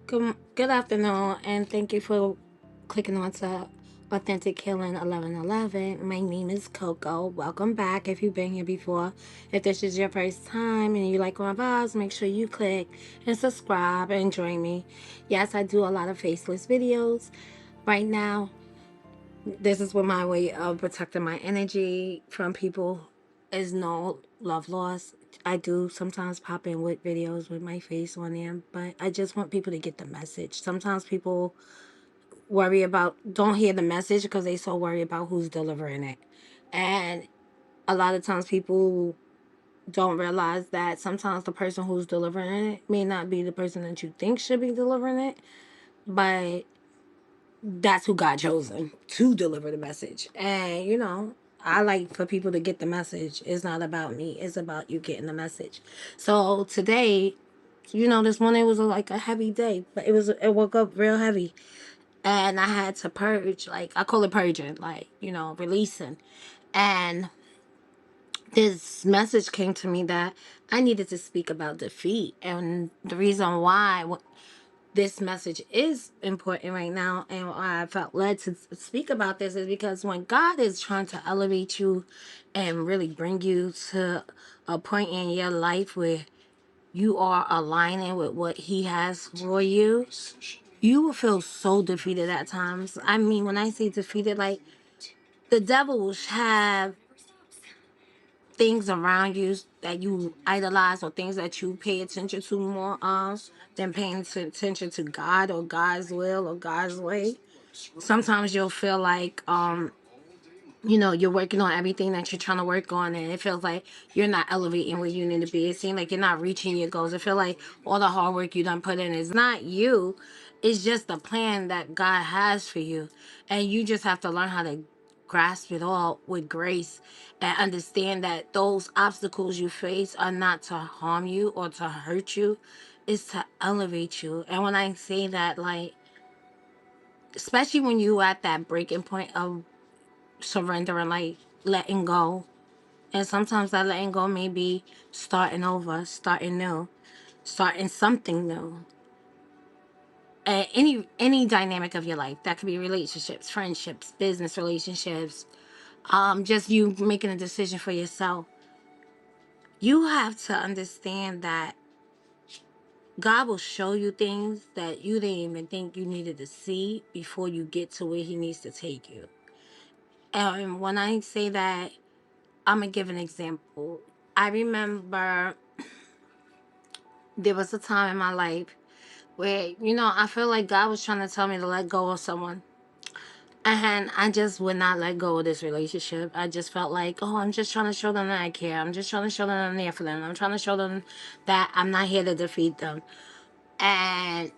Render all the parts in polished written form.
Good afternoon, and thank you for clicking on to Authentic Healing 1111. My name is Coco. Welcome back if you've been here before. If this is your first time and you like my vibes, make sure you click and subscribe and join me. Yes, I do a lot of faceless videos. Right now, this is what my way of protecting my energy from people is no love loss. I do sometimes pop in with videos with my face on them, but I just want people to get the message. Sometimes people don't hear the message because they so worried about who's delivering it. And a lot of times people don't realize that sometimes the person who's delivering it may not be the person that you think should be delivering it, but that's who God chosen to deliver the message. And I like for people to get the message. It's not about me. It's about you getting the message. So today, this morning was like a heavy day, but it woke up real heavy, and I had to purge. Like I call it purging, like releasing. And this message came to me that I needed to speak about defeat, and the reason why this message is important right now and why I felt led to speak about this is because when God is trying to elevate you and really bring you to a point in your life where you are aligning with what He has for you, you will feel so defeated at times. I mean, when I say defeated, like the devil will have things around you that you idolize or things that you pay attention to more of than paying attention to God or God's will or God's way. Sometimes you'll feel like you're working on everything that you're trying to work on, and it feels like you're not elevating where you need to be. It seems like you're not reaching your goals. It feels like all the hard work you done put in is not you. It's just the plan that God has for you. And you just have to learn how to grasp it all with grace and understand that those obstacles you face are not to harm you or to hurt you. It's to elevate you. And when I say that, like, especially when you at that breaking point of surrendering, like letting go. And sometimes that letting go may be starting over, starting new, starting something new. Any dynamic of your life. That could be relationships, friendships, business relationships, just you making a decision for yourself. You have to understand that God will show you things that you didn't even think you needed to see before you get to where He needs to take you. And when I say that, I'm gonna give an example. I remember there was a time in my life where, I feel like God was trying to tell me to let go of someone. And I just would not let go of this relationship. I just felt like, oh, I'm just trying to show them that I care. I'm just trying to show them I'm there for them. I'm trying to show them that I'm not here to defeat them. And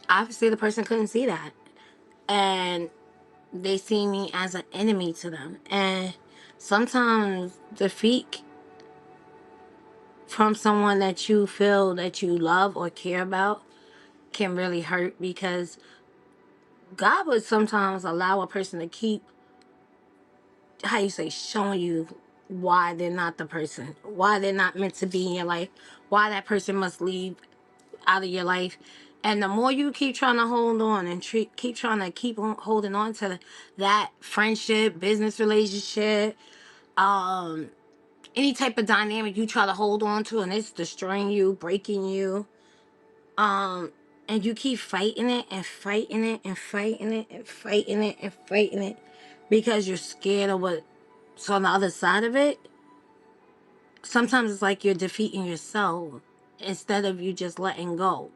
obviously, the person couldn't see that. And they see me as an enemy to them. And sometimes defeat from someone that you feel that you love or care about can really hurt, because God would sometimes allow a person to keep, how you say, showing you why they're not the person, why they're not meant to be in your life, why that person must leave out of your life. And the more you keep trying to hold on and keep trying to keep on holding on to that friendship, business relationship, any type of dynamic you try to hold on to, and it's destroying you, breaking you, um and you keep fighting it and fighting it and fighting it and fighting it and fighting it because you're scared of what's on the other side of it. Sometimes it's like you're defeating yourself instead of you just letting go.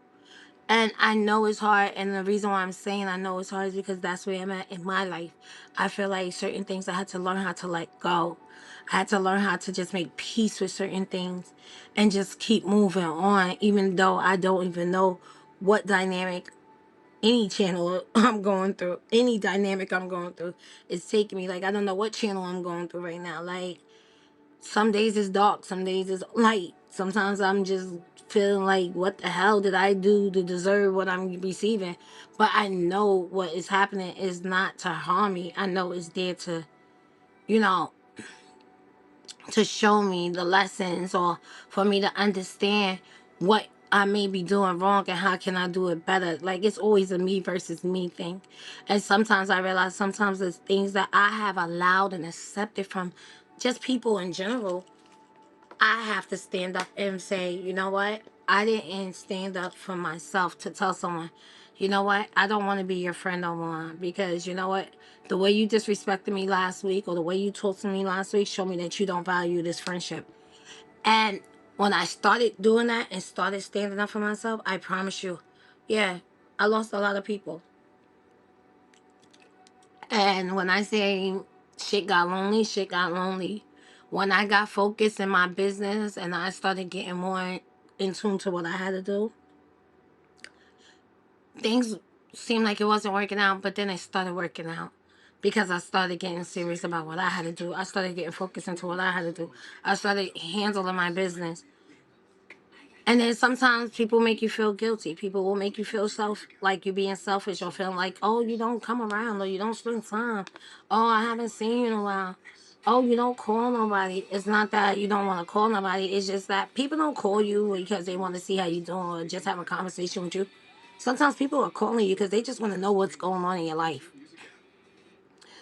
And I know it's hard, and the reason why I'm saying I know it's hard is because that's where I'm at in my life. I feel like certain things I had to learn how to let go. I had to learn how to just make peace with certain things and just keep moving on, even though I don't even know what dynamic, any channel I'm going through, any dynamic I'm going through is taking me. Like, I don't know what channel I'm going through right now. Like, some days it's dark, some days it's light. Sometimes I'm just feeling like, what the hell did I do to deserve what I'm receiving? But I know what is happening is not to harm me. I know it's there to, you know, to show me the lessons, or for me to understand what I may be doing wrong and how can I do it better. Like, it's always a me versus me thing. And sometimes I realize sometimes it's things that I have allowed and accepted from just people in general. I have to stand up and say, you know what? I didn't stand up for myself to tell someone, you know what? I don't want to be your friend no more because you know what? The way you disrespected me last week or the way you talked to me last week showed me that you don't value this friendship. And when I started doing that and started standing up for myself, I promise you, yeah, I lost a lot of people. And when I say shit got lonely, shit got lonely. When I got focused in my business and I started getting more in tune to what I had to do, things seemed like it wasn't working out, but then it started working out because I started getting serious about what I had to do. I started getting focused into what I had to do. I started handling my business. And then sometimes people make you feel guilty. People will make you feel like you're being selfish or feeling like, oh, you don't come around or you don't spend time. Oh, I haven't seen you in a while. Oh, you don't call nobody. It's not that you don't want to call nobody. It's just that people don't call you because they want to see how you doing or just have a conversation with you. Sometimes people are calling you because they just want to know what's going on in your life.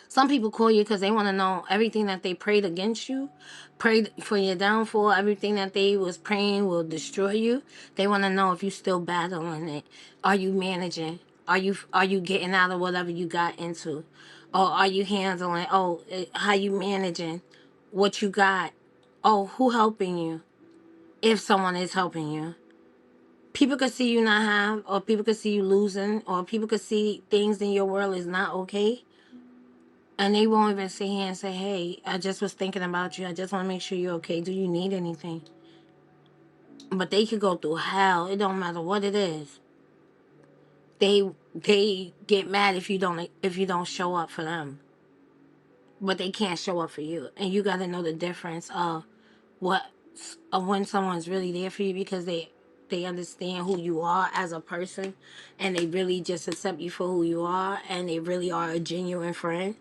Some people call you because they want to know everything that they prayed against you, prayed for your downfall, everything that they was praying will destroy you. They want to know if you still battling it. Are you managing? Are you getting out of whatever you got into? Or are you handling, how you managing what you got? Oh, who helping you? If someone is helping you. People could see you not have, or people could see you losing, or people could see things in your world is not okay. And they won't even sit here and say, hey, I just was thinking about you. I just want to make sure you're okay. Do you need anything? But they could go through hell. It don't matter what it is. They get mad if you don't show up for them. But they can't show up for you. And you gotta know the difference of what of when someone's really there for you because they understand who you are as a person and they really just accept you for who you are and they really are a genuine friend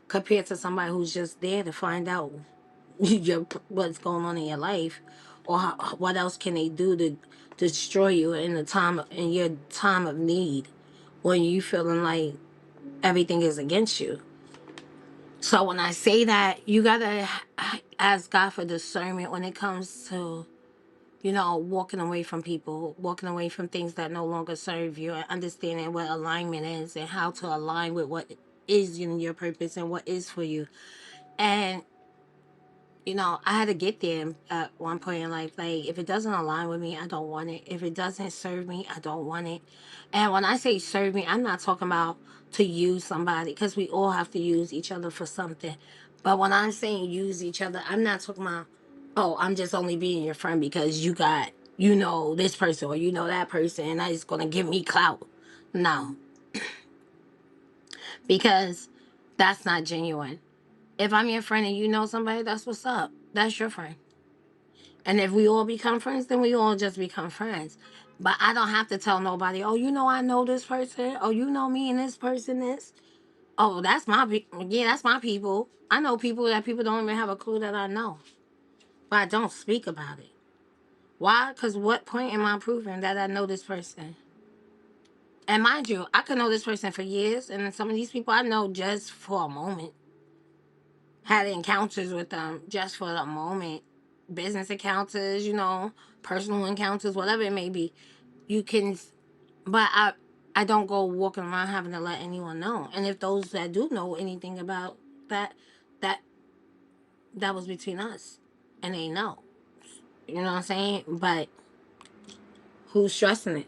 compared to somebody who's just there to find out what's going on in your life or what else can they do to destroy you in your time of need when you feeling like everything is against you. So when I say that, you gotta ask God for discernment when it comes to walking away from people, walking away from things that no longer serve you, and understanding what alignment is and how to align with what is in your purpose and what is for you. And I had to get there at one point in life. Like, if it doesn't align with me, I don't want it. If it doesn't serve me, I don't want it. And when I say serve me, I'm not talking about to use somebody because we all have to use each other for something. But when I'm saying use each other, I'm not talking about, oh, I'm just only being your friend because you got, this person or that person and that is going to give me clout. No, because that's not genuine. If I'm your friend and you know somebody, that's what's up. That's your friend. And if we all become friends, then we all just become friends. But I don't have to tell nobody, oh, I know this person. Oh, me and this person is. Oh, that's my people. I know people that people don't even have a clue that I know. But I don't speak about it. Why? Because what point am I proving that I know this person? And mind you, I could know this person for years. And some of these people I know just for a moment. Had encounters with them just for a moment. Business encounters, personal encounters, whatever it may be. You can, but I don't go walking around having to let anyone know. And if those that do know anything about that, that that was between us, and they know. You know what I'm saying? But who's stressing it?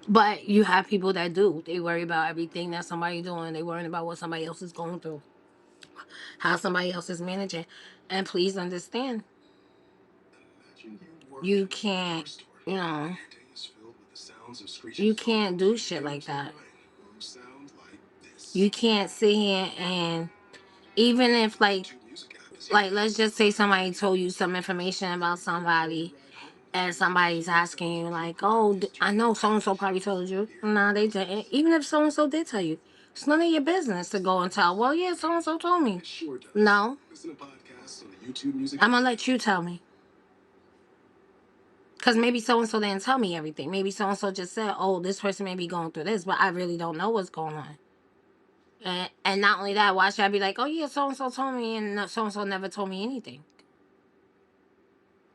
But you have people that do. They worry about everything that somebody doing. They worrying about what somebody else is going through, how somebody else is managing. And please understand, you can't, you know, you can't do shit like that. You can't sit here and even if like let's just say somebody told you some information about somebody and somebody's asking you like, oh, I know so and so probably told you. No, they didn't. Even if so and so did tell you, it's none of your business to go and tell. Well, yeah, so and so told me. No, I'm gonna let you tell me. Because maybe so and so didn't tell me everything. Maybe so and so just said, "Oh, this person may be going through this," but I really don't know what's going on. And not only that, why should I be like, "Oh yeah, so and so told me," and so and so never told me anything?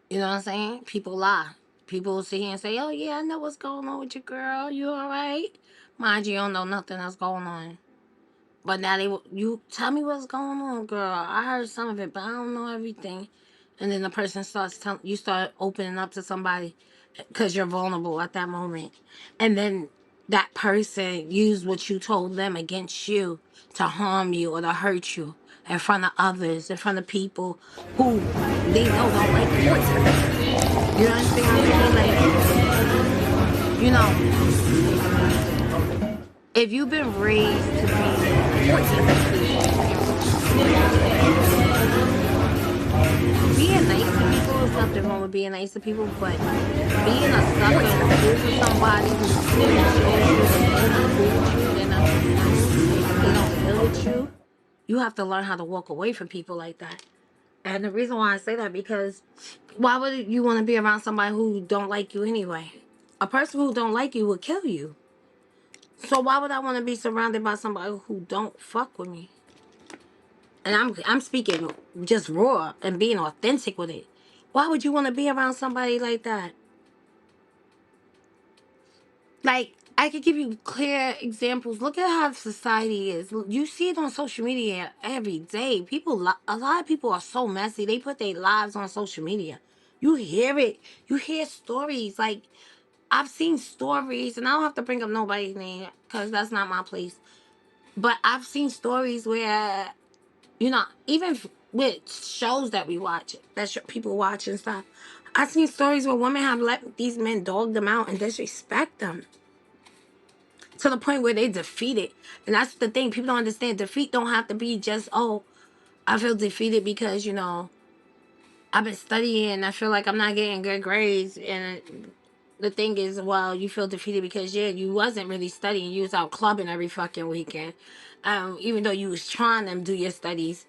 You know what I'm saying? People lie. People will sit here and say, "Oh yeah, I know what's going on with your girl. You all right?" Mind you, don't know nothing that's going on. But now you tell me what's going on, girl. I heard some of it, but I don't know everything. And then the person starts telling you, start opening up to somebody because you're vulnerable at that moment, and then that person used what you told them against you to harm you or to hurt you in front of others, in front of people who they know don't like you. You understand what I'm saying? Like, you know, if you've been raised to be being nice to people, is nothing wrong with being nice to people, but being a sucker and a fool for somebody who clearly shows you that they're not cool with you, they're not your friends, they don't deal with you, you have to learn how to walk away from people like that. And the reason why I say that, because why would you want to be around somebody who don't like you anyway? A person who don't like you will kill you. So why would I want to be surrounded by somebody who don't fuck with me? And I'm speaking just raw and being authentic with it. Why would you want to be around somebody like that? Like, I could give you clear examples. Look at how society is. You see it on social media every day. A lot of people are so messy. They put their lives on social media. You hear it. You hear stories. Like, I've seen stories, and I don't have to bring up nobody's name because that's not my place. But I've seen stories where, even with shows that we watch, people watch and stuff. I've seen stories where women have let these men dog them out and disrespect them to the point where they defeated. And that's the thing. People don't understand. Defeat don't have to be just, oh, I feel defeated because, I've been studying and I feel like I'm not getting good grades. And the thing is, well, you feel defeated because, yeah, you wasn't really studying. You was out clubbing every fucking weekend. Even though you was trying to do your studies,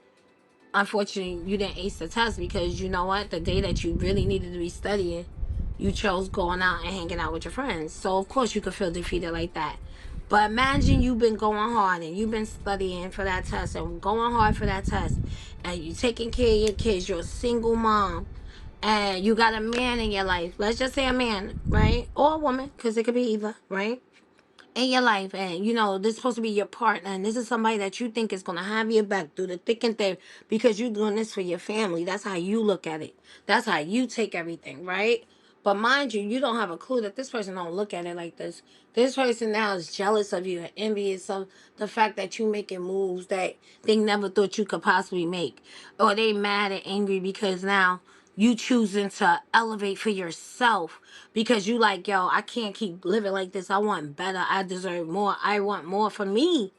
unfortunately, you didn't ace the test because you know what? The day that you really needed to be studying, you chose going out and hanging out with your friends. So, of course, you could feel defeated like that. But imagine you've been going hard and you've been studying for that test and going hard for that test, and you're taking care of your kids. You're a single mom and you got a man in your life. Let's just say a man, right? Or a woman, because it could be either, right? In your life, and this is supposed to be your partner, and this is somebody that you think is going to have your back through the thick and thin because you're doing this for your family. That's how you look at it. That's how you take everything, right? But mind you, you don't have a clue that this person don't look at it like this. This person now is jealous of you and envious of the fact that you making moves that they never thought you could possibly make, or they mad and angry because now you choosing to elevate for yourself because you like, yo, I can't keep living like this. I want better. I deserve more. I want more for me.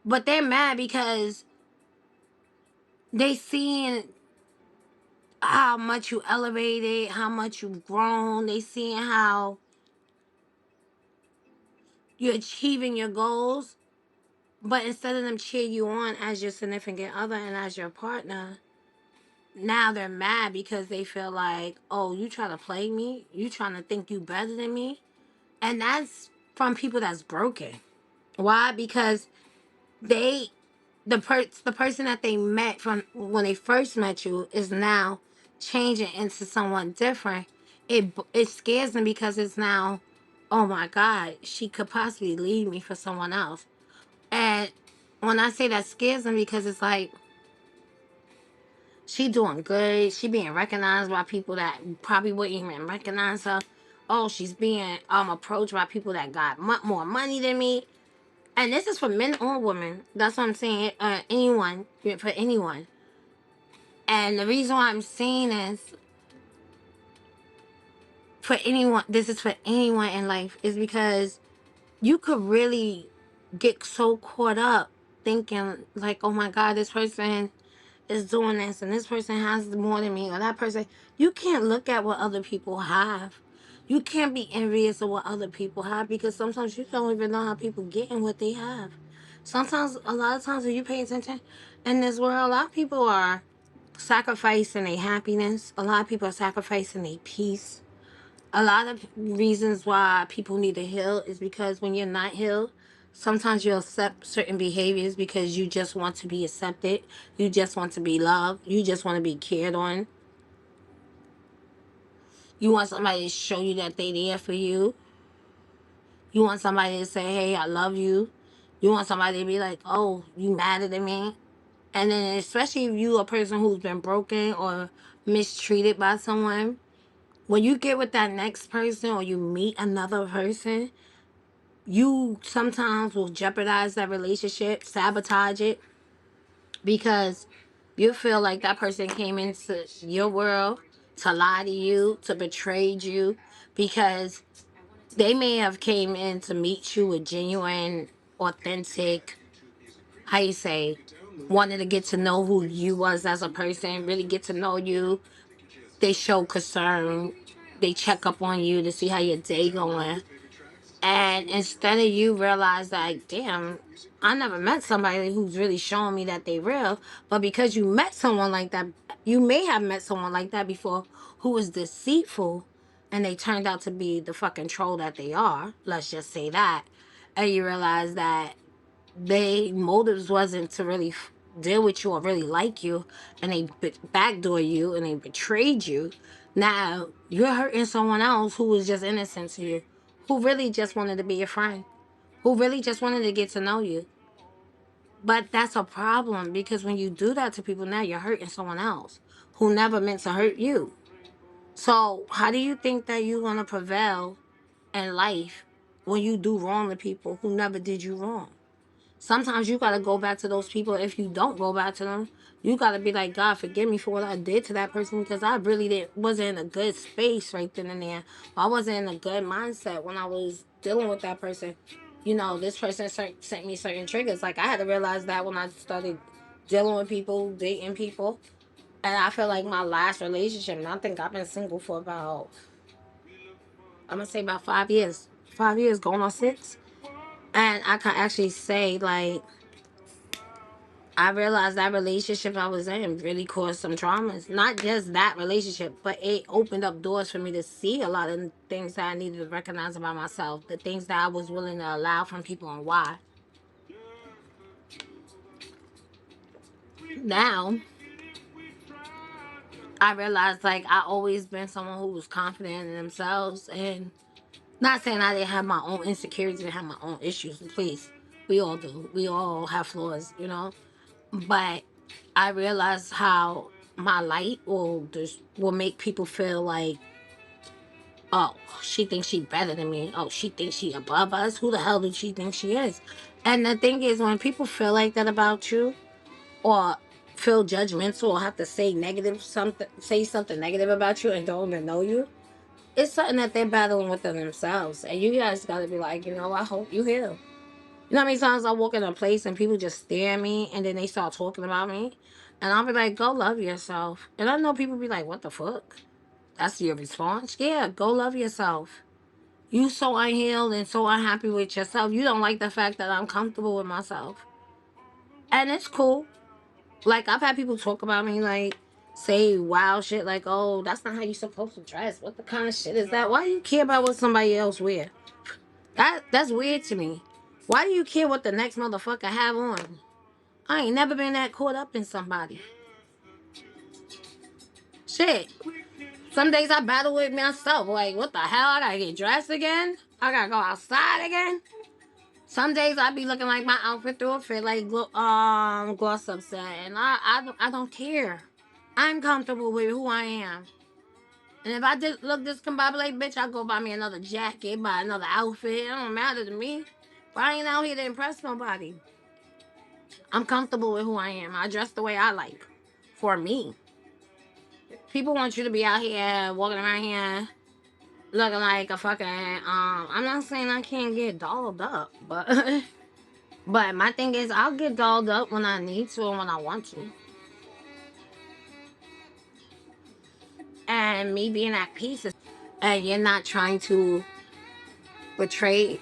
But they're mad because they seeing how much you elevated, how much you've grown. They seeing how you're achieving your goals. But instead of them cheer you on as your significant other and as your partner, now they're mad because they feel like, oh, you trying to play me? You trying to think you better than me? And that's from people that's broken. Why? Because they the person that they met from when they first met you is now changing into someone different. It scares them because it's now, oh my God, she could possibly leave me for someone else. And when I say that scares them, because it's like she doing good, she being recognized by people that probably wouldn't even recognize her. Oh, she's being approached by people that got more money than me. And this is for men or women. That's what I'm saying. Anyone, for anyone. And the reason why I'm saying is for anyone, this is for anyone in life, is because you could really get so caught up thinking like, oh my God, this person is doing this and this person has more than me, or that person. You can't look at what other people have. You can't be envious of what other people have, because sometimes you don't even know how people get in what they have. Sometimes, a lot of times, when you pay attention in this world, a lot of people are sacrificing their happiness. A lot of people are sacrificing their peace. A lot of reasons why people need to heal is because when you're not healed, sometimes you'll accept certain behaviors because you just want to be accepted. You just want to be loved. You just want to be cared on. You want somebody to show you that they there for you. You want somebody to say, hey, I love you. You want somebody to be like, oh, you mad at me? And then especially if you a person who's been broken or mistreated by someone, when you get with that next person or you meet another person, you sometimes will jeopardize that relationship, sabotage it, because you feel like that person came into your world to lie to you, to betray you, because they may have came in to meet you with genuine, authentic, how you say, wanted to get to know who you was as a person, really get to know you. They show concern. They check up on you to see how your day going. And instead of you realize like, damn, I never met somebody who's really showing me that they real. But because you met someone like that, you may have met someone like that before who was deceitful and they turned out to be the fucking troll that they are. Let's just say that. And you realize that they motives wasn't to really deal with you or really like you, and they backdoor you and they betrayed you. Now you're hurting someone else who was just innocent to you, who really just wanted to be your friend, who really just wanted to get to know you. But that's a problem, because when you do that to people, now you're hurting someone else who never meant to hurt you. So how do you think that you're gonna prevail in life when you do wrong to people who never did you wrong? Sometimes you gotta go back to those people. If you don't go back to them, you gotta be like, God, forgive me for what I did to that person, because I really wasn't in a good space right then and there. I wasn't in a good mindset when I was dealing with that person. You know, this person sent me certain triggers. Like, I had to realize that when I started dealing with people, dating people. And I feel like my last relationship, and I think I've been single for about, I'm gonna say about 5 years. 5 years, going on 6. And I can actually say, like, I realized that relationship I was in really caused some traumas. Not just that relationship, but it opened up doors for me to see a lot of things that I needed to recognize about myself, the things that I was willing to allow from people, and why. Now, I realized like I always been someone who was confident in themselves, and not saying I didn't have my own insecurities and have my own issues. Please, we all do. We all have flaws, you know. But I realized how my light will make people feel like, oh, she thinks she better than me. Oh, she thinks she above us. Who the hell does she think she is? And the thing is, when people feel like that about you, or feel judgmental, or have to say something negative about you and don't even know you, it's something that they're battling within themselves. And you guys gotta be like, you know, I hope you heal. You know how many times I walk in a place and people just stare at me and then they start talking about me? And I'll be like, go love yourself. And I know people be like, what the fuck? That's your response? Yeah, go love yourself. You so unhealed and so unhappy with yourself. You don't like the fact that I'm comfortable with myself. And it's cool. Like, I've had people talk about me, like, say wild shit like, oh, that's not how you supposed to dress. What the kind of shit is that? Why do you care about what somebody else wear? That's weird to me. Why do you care what the next motherfucker have on? I ain't never been that caught up in somebody. Shit. Some days I battle with myself. Like, what the hell? I gotta get dressed again? I gotta go outside again? Some days I be looking like my outfit through a fit, like gloss up set, and I don't care. I'm comfortable with who I am. And if I just look discombobulated, bitch, I go buy me another jacket, buy another outfit. It don't matter to me. But I ain't out here to impress nobody. I'm comfortable with who I am. I dress the way I like. For me. People want you to be out here, walking around here, looking like a fucking, I'm not saying I can't get dolled up, but, but my thing is, I'll get dolled up when I need to and when I want to. And me being at peace, and you're not trying to betray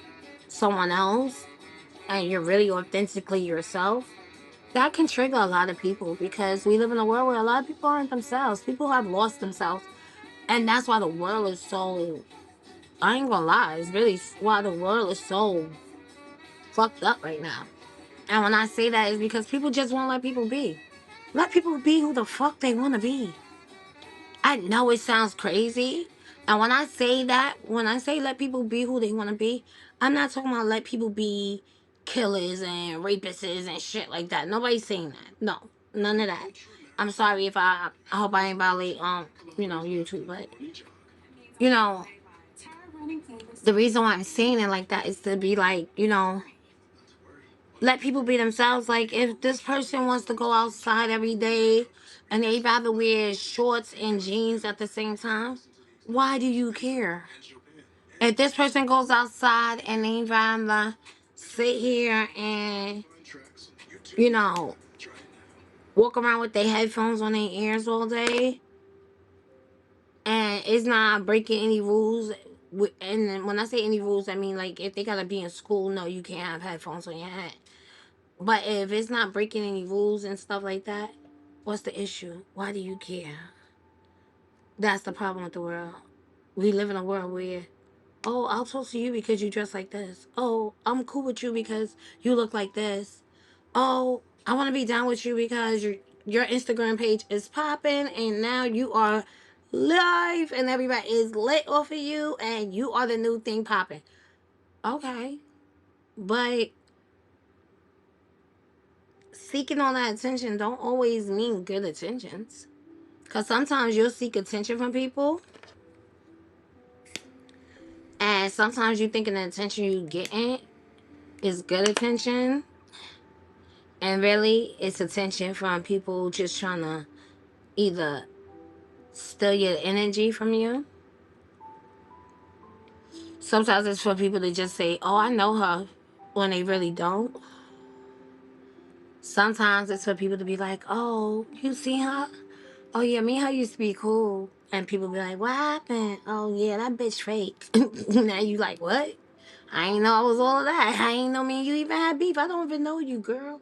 someone else, and you're really authentically yourself, that can trigger a lot of people, because we live in a world where a lot of people aren't themselves. People have lost themselves. And that's why the world is so I ain't gonna lie, it's really why the world is so fucked up right now. And when I say that, it's because people just won't let people be. Let people be who the fuck they want to be. I know it sounds crazy. And when I say that, when I say let people be who they want to be, I'm not talking about let people be killers and rapists and shit like that. Nobody's saying that. No, none of that. I'm sorry if I hope I ain't violate YouTube, but you know the reason why I'm saying it like that is to be like let people be themselves. Like if this person wants to go outside every day and they rather wear shorts and jeans at the same time, why do you care? If this person goes outside and they rather sit here and you know walk around with their headphones on their ears all day and it's not breaking any rules. And then when I say any rules, I mean like if they gotta be in school, no, you can't have headphones on your head. But if it's not breaking any rules and stuff like that, what's the issue? Why do you care? That's the problem with the world. We live in a world where, oh, I'll talk to you because you dress like this. Oh, I'm cool with you because you look like this. Oh, I want to be down with you because your Instagram page is popping and now you are live and everybody is lit off of you and you are the new thing popping. Okay, but seeking all that attention don't always mean good attentions. Because sometimes you'll seek attention from people, and sometimes you thinking the attention you getting is good attention, and really it's attention from people just trying to either steal your energy from you. Sometimes it's for people to just say, "Oh, I know her," when they really don't. Sometimes it's for people to be like, "Oh, you see her? Oh yeah, me and her used to be cool." And people be like, "What happened? Oh yeah, that bitch fake." Now you like, what? I ain't know I was all of that. I ain't know me and you even had beef. I don't even know you, girl.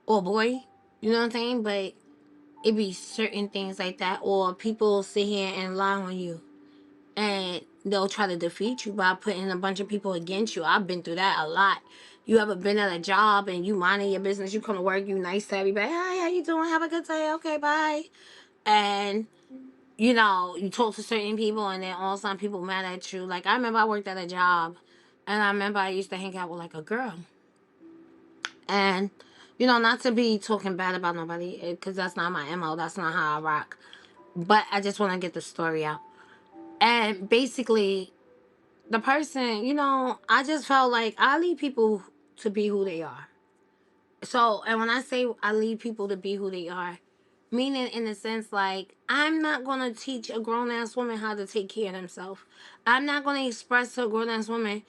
Or boy. You know what I'm saying? But it be certain things like that. Or people sit here and lie on you. And they'll try to defeat you by putting a bunch of people against you. I've been through that a lot. You ever been at a job and you minding your business, you come to work, you nice to everybody. Hi, how you doing? Have a good day. Okay, bye. And you talk to certain people and then all of a sudden people mad at you. Like I remember I worked at a job and I remember I used to hang out with like a girl. And not to be talking bad about nobody, because that's not my MO. That's not how I rock. But I just want to get the story out. And basically, the person, I just felt like I leave people to be who they are. So, and when I say I leave people to be who they are, meaning in the sense like I'm not gonna teach a grown ass woman how to take care of themselves. I'm not gonna express to a grown ass woman.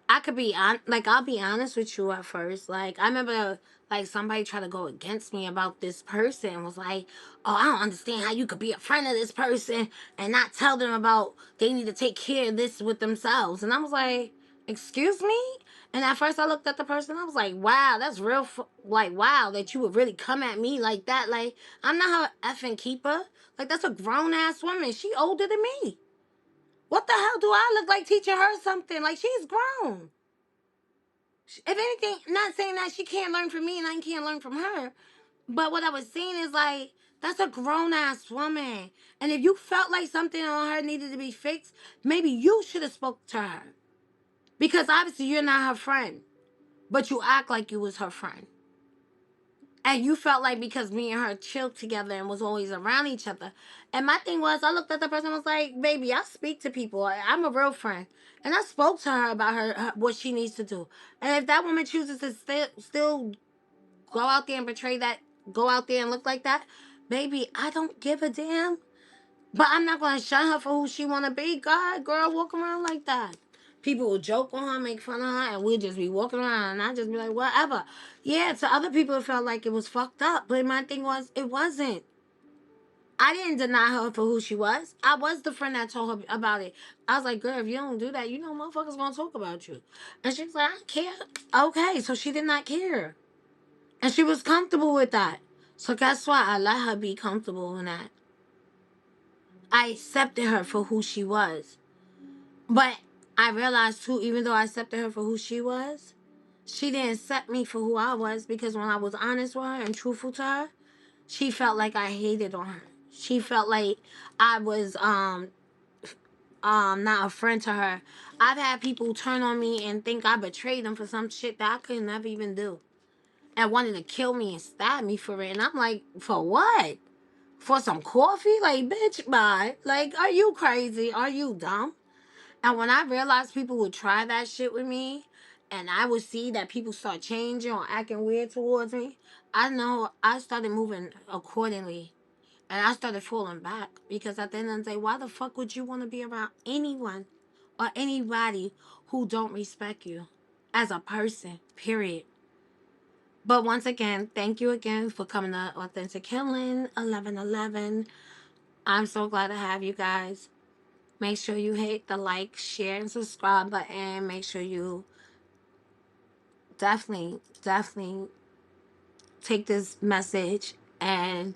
I could be on, like I'll be honest with you at first. Like I remember, like somebody tried to go against me about this person and was like, "Oh, I don't understand how you could be a friend of this person and not tell them about they need to take care of this with themselves." And I was like, "Excuse me." And at first I looked at the person. I was like, "Wow, that's real. Like wow, that you would really come at me like that. Like I'm not her effing keeper. Like that's a grown ass woman. She older than me." What the hell do I look like teaching her something? Like she's grown. If anything, not saying that she can't learn from me and I can't learn from her, but what I was saying is like that's a grown ass woman, and if you felt like something on her needed to be fixed, maybe you should have spoke to her because obviously you're not her friend, but you act like you was her friend. And you felt like because me and her chilled together and was always around each other. And my thing was, I looked at the person and was like, baby, I speak to people. I'm a real friend. And I spoke to her about what she needs to do. And if that woman chooses to still go out there and go out there and look like that, baby, I don't give a damn. But I'm not going to shun her for who she want to be. God, girl, walk around like that. People will joke on her, make fun of her, and we'll just be walking around, and I just be like, whatever. Yeah, to other people, it felt like it was fucked up, but my thing was, it wasn't. I didn't deny her for who she was. I was the friend that told her about it. I was like, girl, if you don't do that, motherfuckers gonna talk about you. And she's like, I don't care. Okay, so she did not care. And she was comfortable with that. So guess what? I let her be comfortable in that. I accepted her for who she was. But I realized too, even though I accepted her for who she didn't accept me for who I was, because when I was honest with her and truthful to her, she felt like I hated on her. She felt like I was not a friend to her. I've had people turn on me and think I betrayed them for some shit that I could never even do, and wanted to kill me and stab me for it. And I'm like, for what? For some coffee? Like, bitch, bye. Like, are you crazy? Are you dumb? And when I realized people would try that shit with me, and I would see that people start changing or acting weird towards me, I know I started moving accordingly. And I started falling back, because at the end of the day, why the fuck would you want to be around anyone or anybody who don't respect you as a person, period? But once again, thank you again for coming to Authentic Healing 1111. I'm so glad to have you guys. Make sure you hit the like, share, and subscribe button. Make sure you definitely take this message, and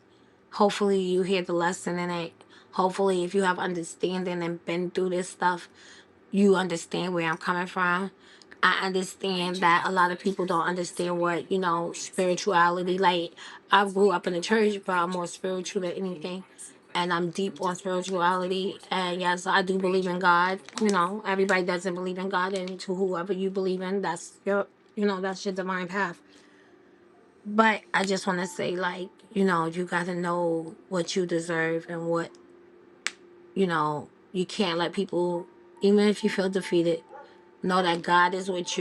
hopefully you hear the lesson in it. Hopefully, if you have understanding and been through this stuff, you understand where I'm coming from. I understand that a lot of people don't understand what, spirituality. Like, I grew up in the church, but I'm more spiritual than anything. And I'm deep on spirituality. And yes, I do believe in God. Everybody doesn't believe in God, and to whoever you believe in, that's your divine path. But I just want to say, like, you got to know what you deserve, and what, you can't let people, even if you feel defeated, know that God is with you.